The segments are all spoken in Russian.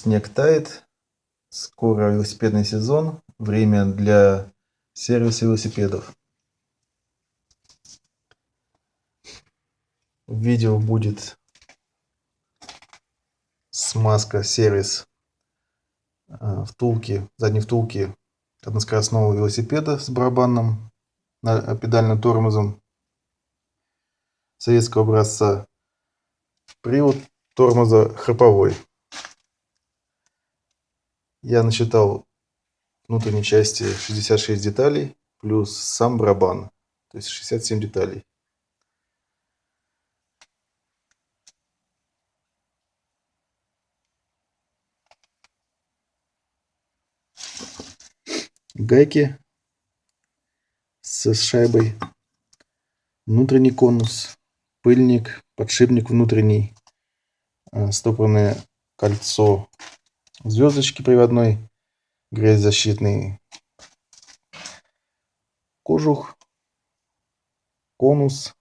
Снег тает, скоро велосипедный сезон, время для сервиса велосипедов. В видео будет смазка, сервис задней втулки односкоростного велосипеда с барабанным педальным тормозом советского образца. Привод тормоза храповой. Я насчитал внутренней части 66 деталей, плюс сам барабан, то есть 67 деталей. Гайки с шайбой, внутренний конус, пыльник, подшипник внутренний, стопорное кольцо, звездочки приводной, грязезащитный, кожух, конус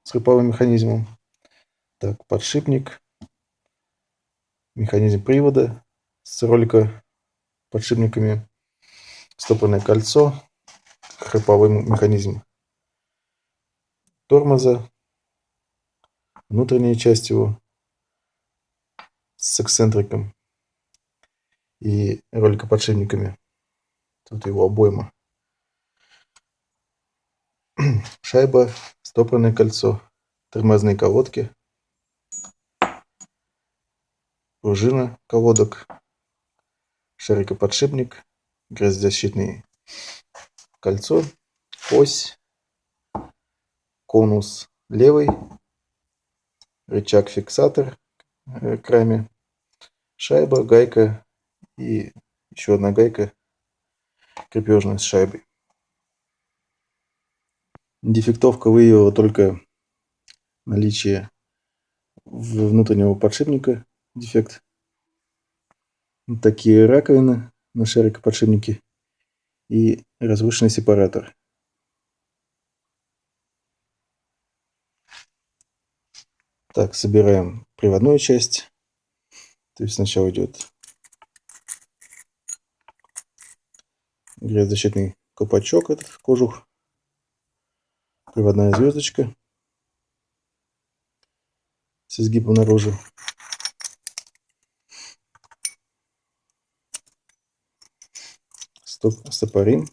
с храповым механизмом, так, подшипник, механизм привода с ролика подшипниками, стопорное кольцо, храповой механизм тормоза, внутренняя часть его с эксцентриком и роликоподшипниками. Тут его обойма. Шайба, стопорное кольцо, тормозные колодки, пружина колодок, шарикоподшипник, грязезащитное кольцо, ось, конус левый, рычаг-фиксатор к раме, шайба, гайка и еще одна гайка крепежная с шайбой. Дефектовка выявила только наличие внутреннего подшипника, дефект. Вот такие раковины на шарикоподшипнике и разрушенный сепаратор. Так, собираем приводную часть. То есть сначала идет грязезащитный колпачок, этот кожух, приводная звездочка с изгибом наружу, стопорим,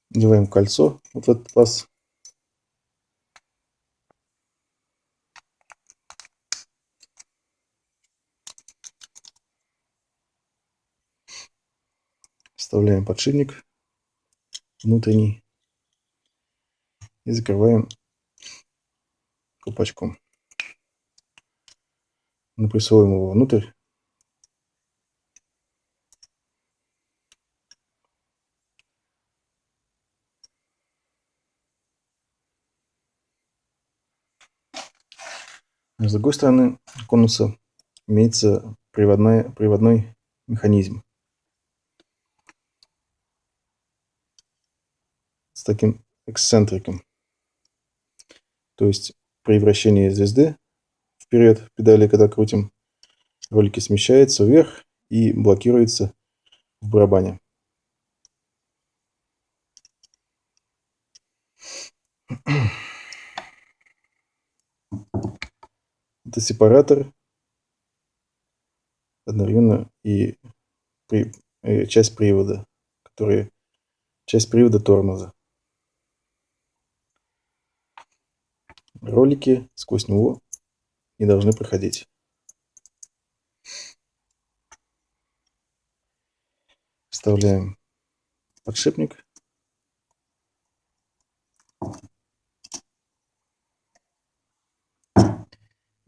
надеваем кольцо вот в этот паз, вставляем подшипник внутренний и закрываем колпачком. Напрессовываем его внутрь. С другой стороны конуса имеется приводной механизм с таким эксцентриком. То есть при вращении звезды вперед педали, когда крутим, ролики смещаются вверх и блокируются в барабане. Это сепаратор одновременно и часть привода, часть привода тормоза. Ролики сквозь него не должны проходить. Вставляем подшипник.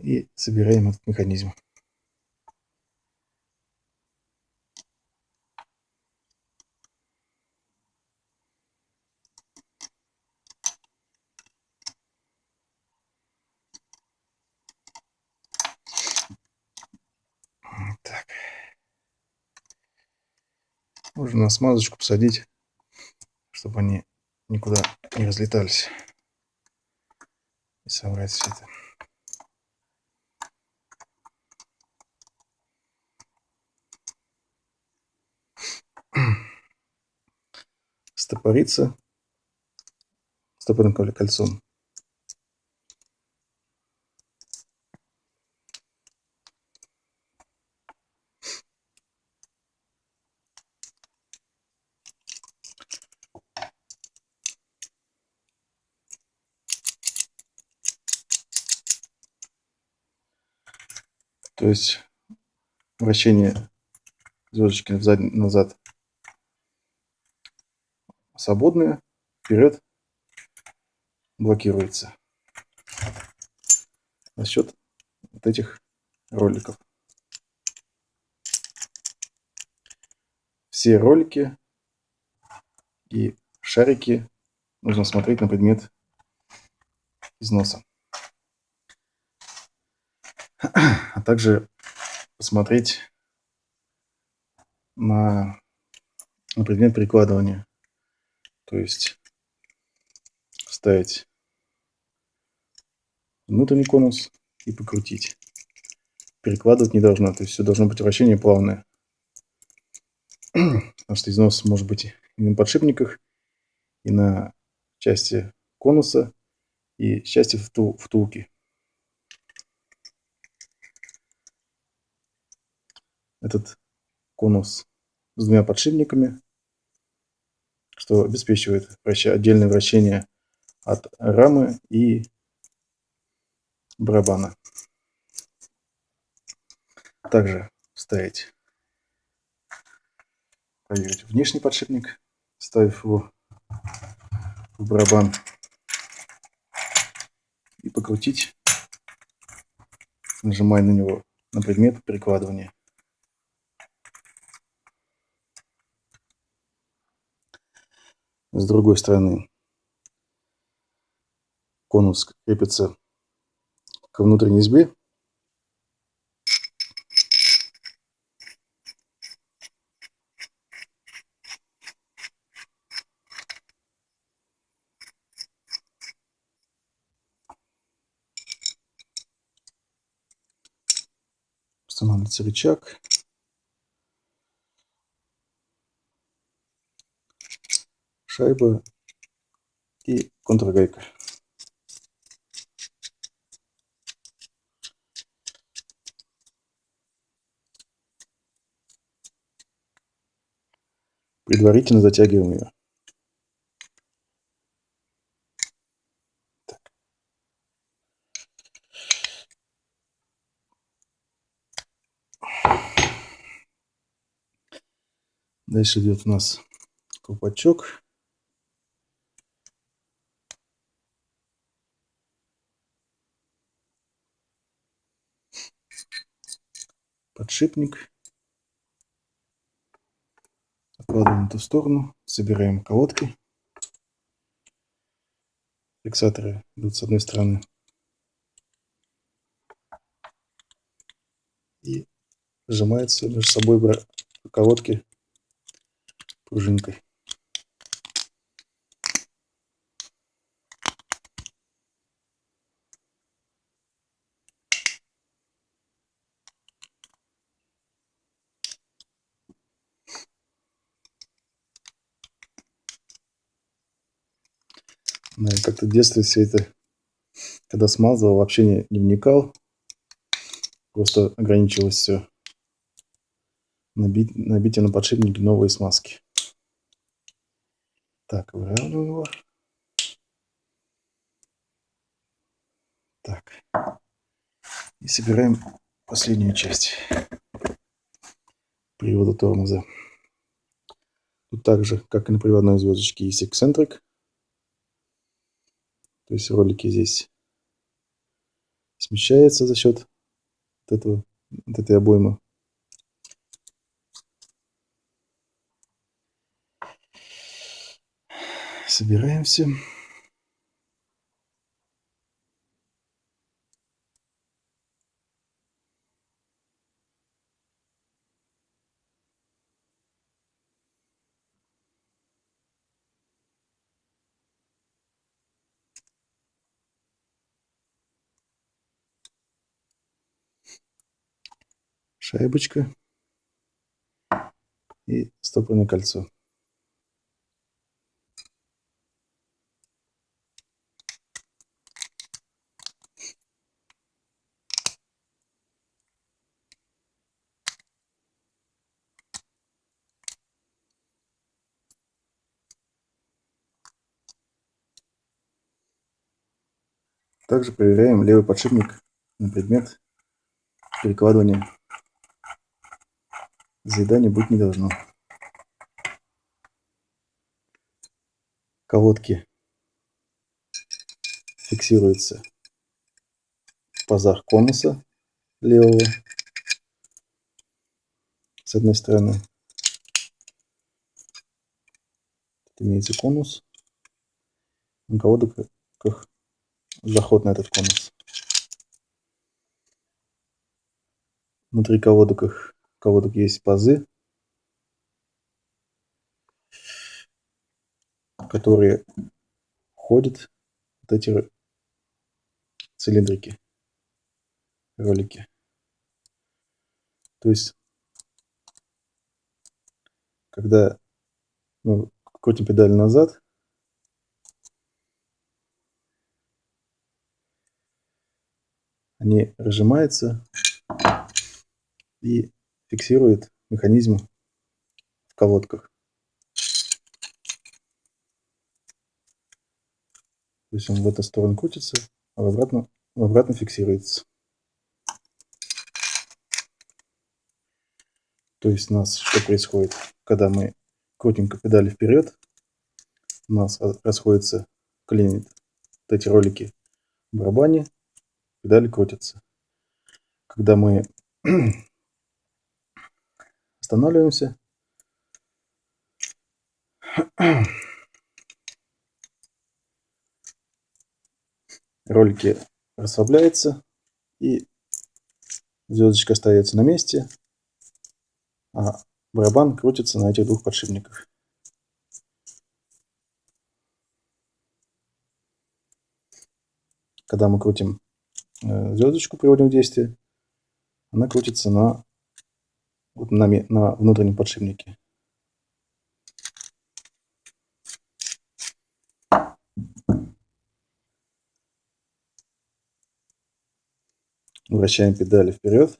И собираем этот механизм. Можно на смазочку посадить, чтобы они никуда не разлетались. И собрать все это. Стопорится стопорным кольцом. То есть вращение звездочки назад свободное, вперед блокируется за счет вот этих роликов. Все ролики и шарики нужно смотреть на предмет износа, а также посмотреть на предмет прикладывания, то есть вставить внутренний конус и покрутить. Перекладывать не должно, то есть все должно быть вращение плавное, потому что износ может быть и на подшипниках, и на части конуса, и части втулки. Этот конус с двумя подшипниками, что обеспечивает отдельное вращение от рамы и барабана. Также вставить, проверить внешний подшипник, ставив его в барабан и покрутить, нажимая на него, на предмет прикладывания. С другой стороны конус крепится к внутренней резьбе. Устанавливается рычаг. Шайба и контргайка. Предварительно затягиваем ее. Так. Дальше идет у нас колпачок. Подшипник. Откладываем в эту сторону. Собираем колодки. Фиксаторы идут с одной стороны. И сжимаются между собой колодки пружинкой. Как-то в детстве все это, когда смазывал, вообще не вникал. Просто ограничивалось все набитие на подшипнике новой смазки. Так, выравниваем его. Так. И собираем последнюю часть привода тормоза. Тут также, как и на приводной звездочке, есть эксцентрик. То есть ролики здесь смещаются за счет вот этой обоймы. Собираем все. шайбочка и стопорное кольцо. Также проверяем левый подшипник на предмет перекладывания. Заедания быть не должно. Колодки фиксируются в пазах конуса левого с одной стороны. Тут имеется конус. На колодках заход на этот конус. Внутри колодок есть пазы, которые входят вот эти цилиндрики, ролики. То есть, когда мы крутим педаль назад, они разжимаются и фиксируют механизм в колодках. То есть он в эту сторону крутится, а в обратно фиксируется. То есть у нас что происходит, когда мы крутим педали вперед, у нас расходятся, клинит вот эти ролики в барабане, педали крутятся. Когда мы останавливаемся, ролики расслабляются и звездочка остается на месте, а барабан крутится на этих двух подшипниках. Когда мы крутим звездочку, приводим в действие, она крутится на внутреннем подшипнике. Вращаем педали вперед.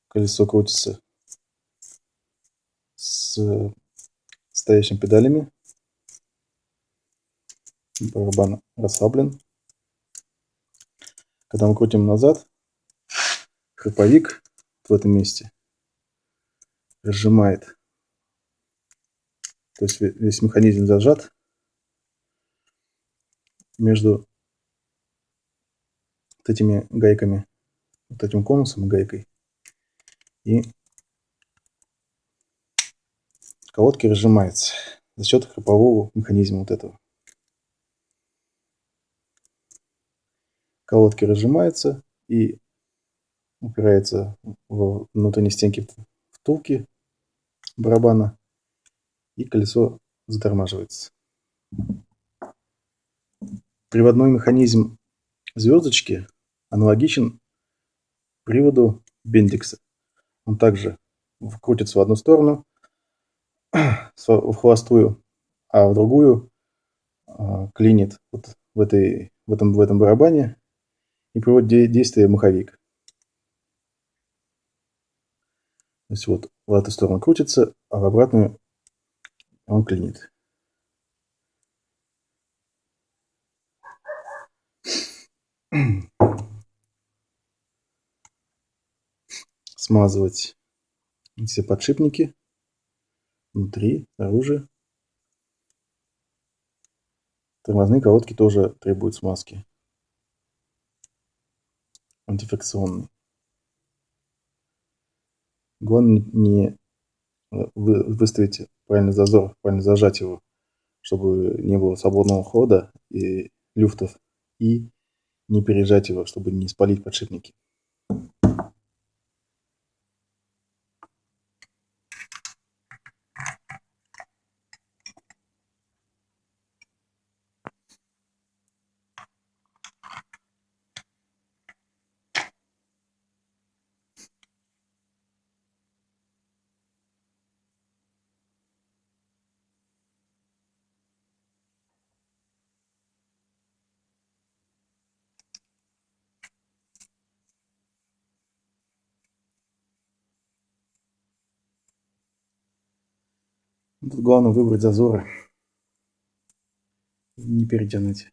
Колесо крутится с стоящими педалями. Барабан расслаблен. Когда мы крутим назад, храповик в этом месте разжимает. То есть весь механизм зажат между вот этими гайками, вот этим конусом и гайкой. И колодки разжимаются за счет храпового механизма вот этого. Колодки разжимаются и упираются в внутренние стенки втулки барабана, и колесо затормаживается. Приводной механизм звездочки аналогичен приводу Бендикса. Он также крутится в одну сторону, в холостую, а в другую клинит вот в этом барабане и приводит действие маховик. То есть вот в эту сторону крутится, а в обратную он клинит. Смазывать все подшипники внутри, снаружи. Тормозные колодки тоже требуют смазки. Антифрикционный. Главное не выставить правильный зазор, правильно зажать его, чтобы не было свободного хода и люфтов, и не пережать его, чтобы не спалить подшипники. Тут главное выбрать зазоры и не перетянуть.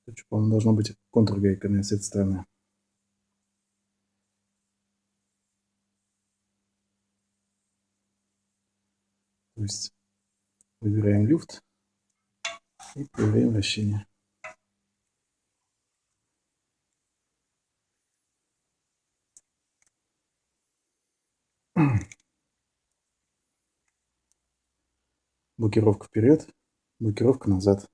Тут, по-моему, должна быть контргайка на этой стороны. То есть выбираем люфт и проверяем вращение. Блокировка вперед, блокировка назад.